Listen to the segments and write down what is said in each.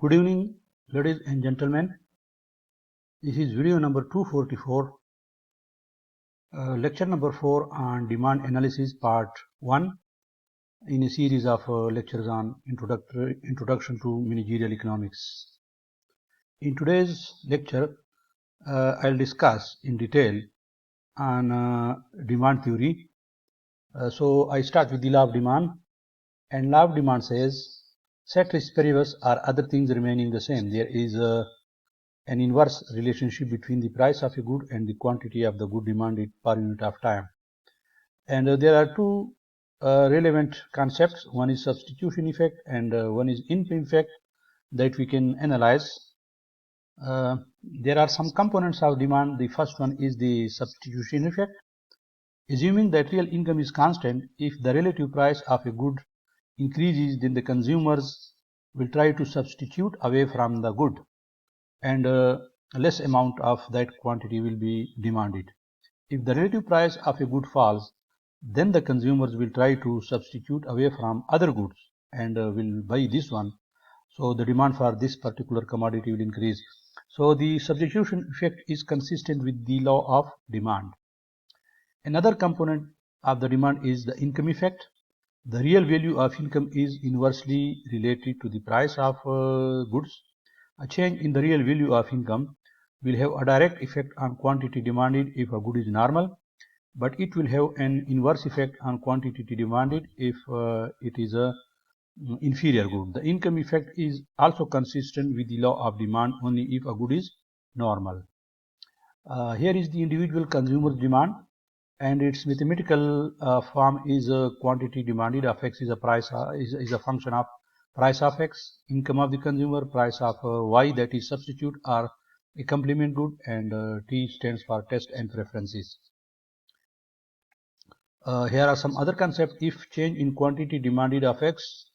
Good evening, ladies and gentlemen. This is video number 244, lecture number 4 on demand analysis part 1 in a series of lectures on introduction to managerial economics. In today's lecture, I'll discuss in detail on demand theory. So I start with the law of demand, and law of demand says ceteris paribus are other things remaining the same. There is an inverse relationship between the price of a good and the quantity of the good demanded per unit of time. And there are two relevant concepts. One is substitution effect and one is income effect that we can analyze. There are some components of demand. The first one is the substitution effect. Assuming that real income is constant, if the relative price of a good increases, then the consumers will try to substitute away from the good, and a less amount of that quantity will be demanded. If the relative price of a good falls, then the consumers will try to substitute away from other goods and will buy this one. So the demand for this particular commodity will increase. So the substitution effect is consistent with the law of demand. Another component of the demand is the income effect. The real value of income is inversely related to the price of goods. A change in the real value of income will have a direct effect on quantity demanded if a good is normal, but it will have an inverse effect on quantity demanded if it is a inferior good. The income effect is also consistent with the law of demand only if a good is normal. Here is the individual consumer demand, and its mathematical form is quantity demanded of x is a price is a function of price of x, income of the consumer, price of y, that is substitute or a complement good, and T stands for test and preferences. Here are some other concepts. If change in quantity demanded of x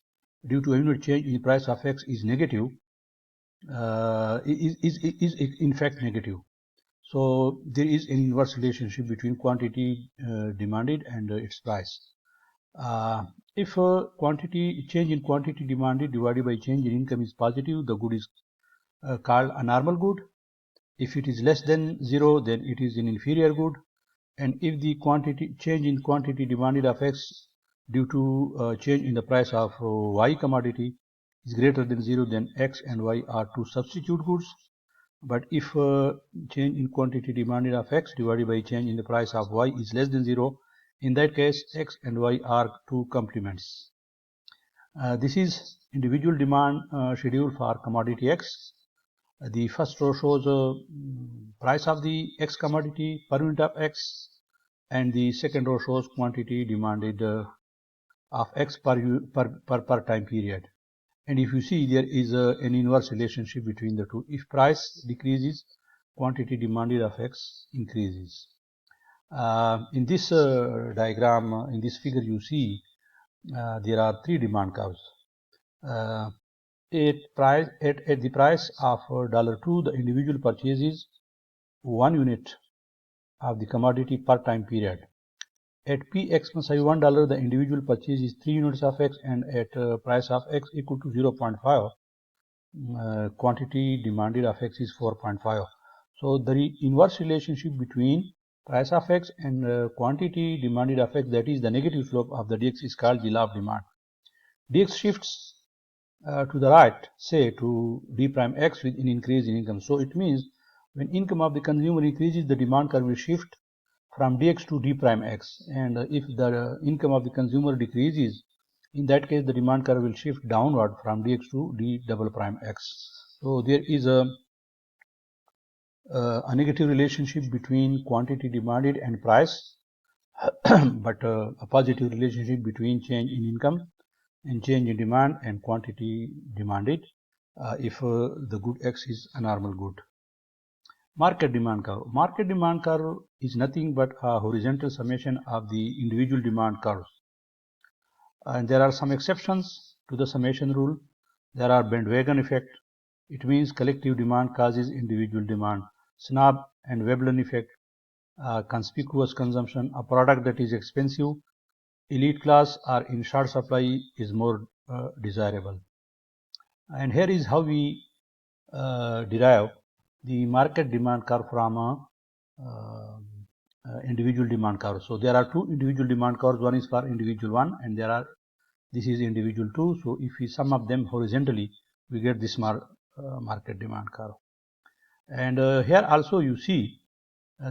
due to a unit change in price of x is negative, is in fact negative. So there is an inverse relationship between quantity demanded and its price. If change in quantity demanded divided by change in income is positive, the good is called a normal good. If it is less than 0, then it is an inferior good. And if the change in quantity demanded of x due to change in the price of y commodity is greater than 0, then x and y are two substitute goods. But if change in quantity demanded of x divided by change in the price of y is less than 0, in that case x and y are two complements. This is individual demand schedule for commodity x. The first row shows price of the x commodity per unit of x, and the second row shows quantity demanded of x per time period. And if you see, there is an inverse relationship between the two. If price decreases, quantity demanded of x increases. In this diagram, in this figure, you see there are three demand curves. At the price of $2, the individual purchases 1 unit of the commodity per time period. At Px plus $1, the individual purchases 3 units of x, and at price of x equal to 0.5, quantity demanded of x is 4.5. So the inverse relationship between price of x and quantity demanded of x, that is the negative slope of the dx, is called the law of demand. Dx shifts to the right, say to d prime x with an increase in income. So it means when income of the consumer increases, the demand curve will shift from dx to d prime x, and if the income of the consumer decreases, in that case the demand curve will shift downward from dx to d double prime x. So there is a negative relationship between quantity demanded and price, but a positive relationship between change in income and change in demand and quantity demanded if the good x is a normal good. Market demand curve. Market demand curve is nothing but a horizontal summation of the individual demand curves. And there are some exceptions to the summation rule. There are bandwagon effect. It means collective demand causes individual demand. Snob and Veblen effect. Conspicuous consumption. A product that is expensive, elite class, or in short supply is more desirable. And here is how we derive the market demand curve from a individual demand curve. So there are two individual demand curves. One is for individual 1 and this is individual 2. So if we sum up them horizontally, we get this market demand curve. And here also you see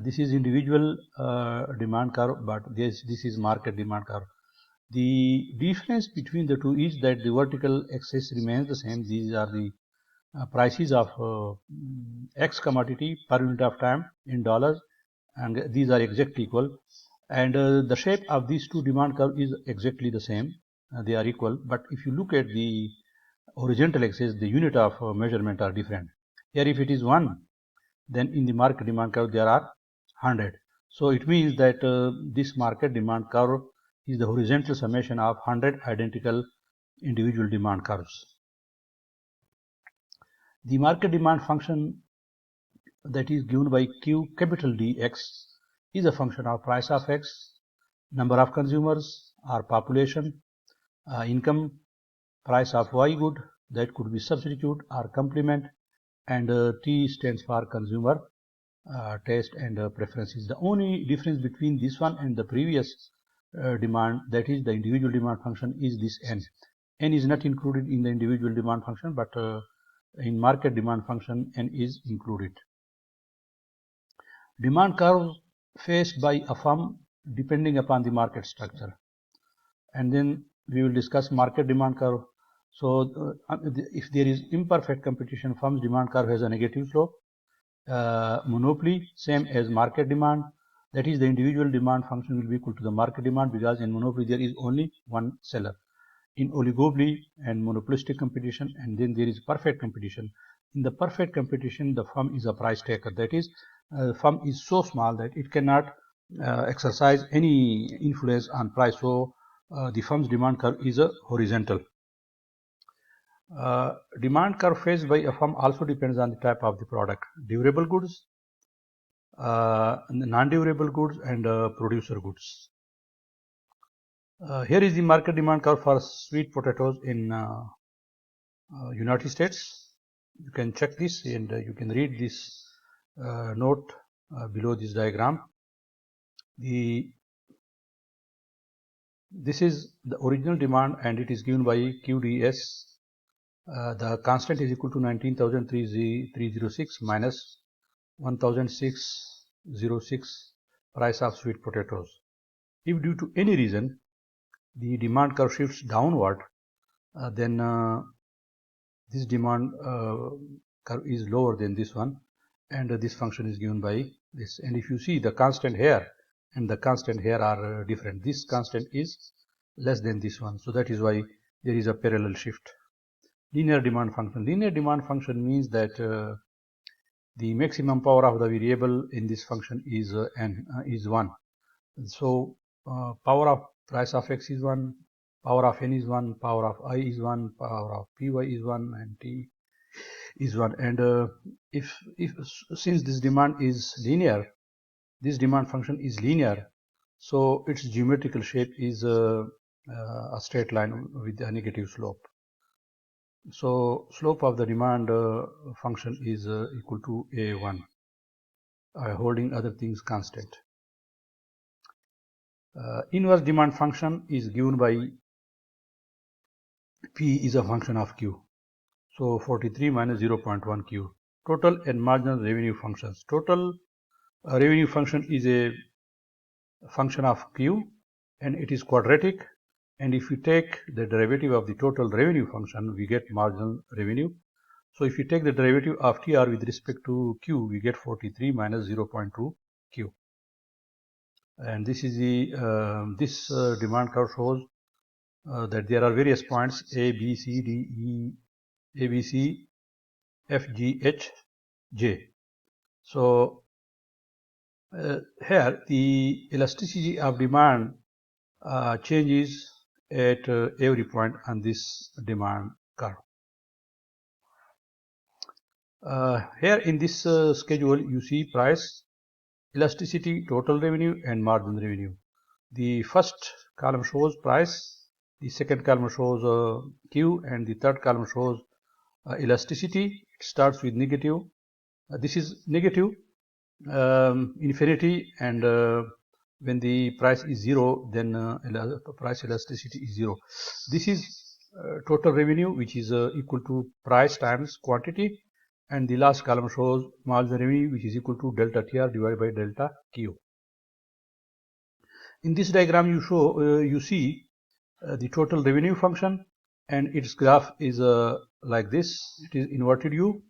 this is individual demand curve, but this is market demand curve. The difference between the two is that the vertical axis remains the same. These are the prices of X commodity per unit of time in dollars, and these are exactly equal. And the shape of these two demand curve is exactly the same. They are equal. But if you look at the horizontal axis, the unit of measurement are different. Here, if it is 1, then in the market demand curve there are 100. So it means that this market demand curve is the horizontal summation of 100 identical individual demand curves. The market demand function that is given by Q capital Dx is a function of price of X, number of consumers or population, income, price of Y good, that could be substitute or complement, and T stands for consumer taste and preferences. The only difference between this one and the previous demand, that is the individual demand function, is this N. N is not included in the individual demand function, but in market demand function N is included. Demand curve faced by a firm depending upon the market structure, and then we will discuss market demand curve. So if there is imperfect competition, firm's demand curve has a negative slope. Monopoly, same as market demand, that is the individual demand function will be equal to the market demand, because in monopoly there is only one seller. In oligopoly and monopolistic competition, and then there is perfect competition. In the perfect competition, the firm is a price taker. That is, the firm is so small that it cannot exercise any influence on price. So the firm's demand curve is a horizontal. Demand curve faced by a firm also depends on the type of the product: durable goods, non-durable goods, and producer goods. Here is the market demand curve for sweet potatoes in United States. You can check this, and you can read this note below this diagram. This is the original demand, and it is given by QDS. The constant is equal to 19,306 minus 1,606 price of sweet potatoes. If due to any reason the demand curve shifts downward, then this demand curve is lower than this one, and this function is given by this. And if you see, the constant here and the constant here are different. This constant is less than this one, so that is why there is a parallel shift. Linear demand function. Linear demand function means that the maximum power of the variable in this function is n is 1. So power of price of X is 1, power of N is 1, power of I is 1, power of Py is 1, and T is 1. And since this demand is linear, this demand function is linear, so its geometrical shape is a straight line with a negative slope. So slope of the demand function is equal to A1, holding other things constant. Inverse demand function is given by P is a function of Q. So 43 minus 0.1 Q. Total and marginal revenue functions. Total revenue function is a function of Q, and it is quadratic. And if we take the derivative of the total revenue function, we get marginal revenue. So if you take the derivative of TR with respect to Q, we get 43 minus 0.2 Q. And this is the demand curve shows that there are various points A, B, C, D, E, A, B, C, F, G, H, J. So here the elasticity of demand changes at every point on this demand curve. Here in this schedule, you see price, elasticity, total revenue, and margin revenue. The first column shows price, the second column shows Q, and the third column shows elasticity. It starts with negative. This is negative infinity, and when the price is 0, then price elasticity is 0. This is total revenue, which is equal to price times quantity, and the last column shows margin revenue, which is equal to delta TR divided by delta Q. In this diagram, you see the total revenue function, and its graph is like this. It is inverted U,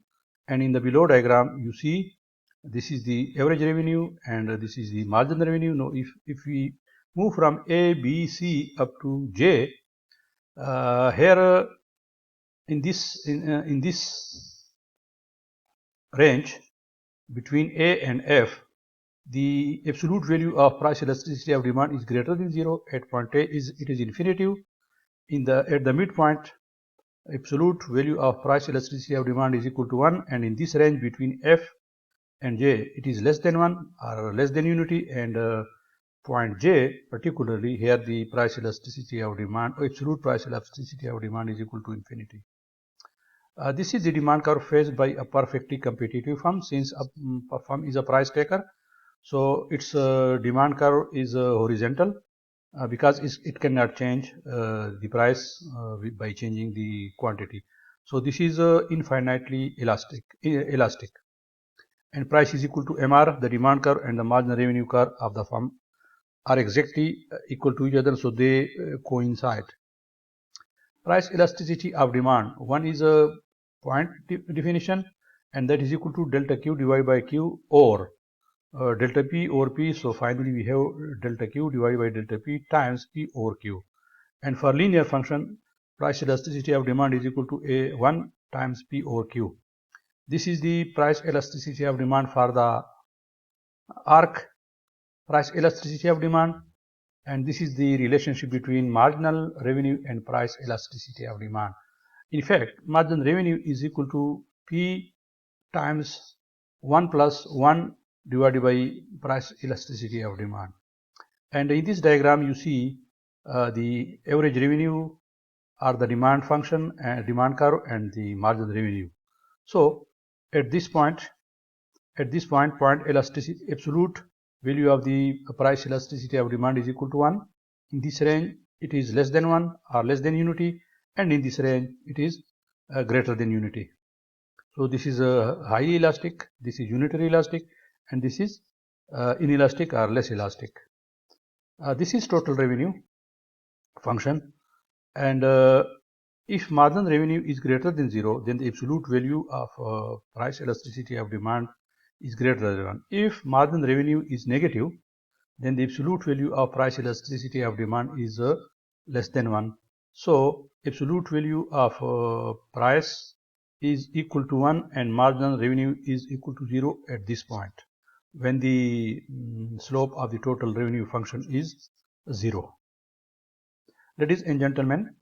and in the below diagram you see this is the average revenue and this is the margin revenue. Now if we move from A, B, C up to J, here in this range between A and F, the absolute value of price elasticity of demand is greater than 0. At point A it is infinitive. At the midpoint, absolute value of price elasticity of demand is equal to 1, and in this range between F and J it is less than 1 or less than unity, and point J particularly, here the price elasticity of demand, absolute price elasticity of demand is equal to infinity. This is the demand curve faced by a perfectly competitive firm. Since a firm is a price taker, so its demand curve is horizontal because it cannot change the price by changing the quantity. So this is infinitely elastic, and price is equal to MR. The demand curve and the marginal revenue curve of the firm are exactly equal to each other, so they coincide. Price elasticity of demand, one is a point definition, and that is equal to delta Q divided by Q, or delta P over P. So finally we have delta Q divided by delta P times P over Q. And for linear function, price elasticity of demand is equal to A1 times P over Q. This is the price elasticity of demand for the arc price elasticity of demand, and this is the relationship between marginal revenue and price elasticity of demand. In fact, marginal revenue is equal to P times 1 plus 1 divided by price elasticity of demand. And in this diagram you see the average revenue or the demand function and demand curve and the marginal revenue. So at this point point elasticity, absolute value of the price elasticity of demand is equal to 1. In this range it is less than 1 or less than unity, and in this range it is greater than unity. So this is highly elastic, this is unitary elastic, and this is inelastic or less elastic. This is total revenue function, and if marginal revenue is greater than 0, then the absolute value of price elasticity of demand is greater than 1. If marginal revenue is negative, then the absolute value of price elasticity of demand is less than 1. So absolute value of price is equal to 1 and marginal revenue is equal to 0 at this point, when the slope of the total revenue function is 0. Ladies and gentlemen,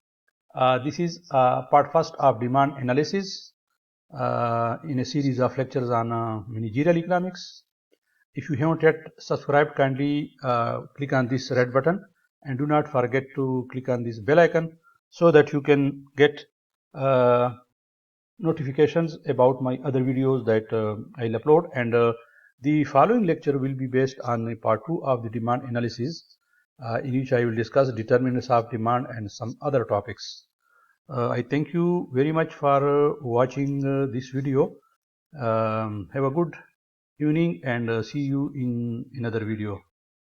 this is part first of demand analysis in a series of lectures on managerial economics. If you haven't yet subscribed, kindly click on this red button, and do not forget to click on this bell icon so that you can get notifications about my other videos that I'll upload. And the following lecture will be based on part 2 of the demand analysis, in which I will discuss determinants of demand and some other topics. I thank you very much for watching this video. Have a good evening, and see you in another video.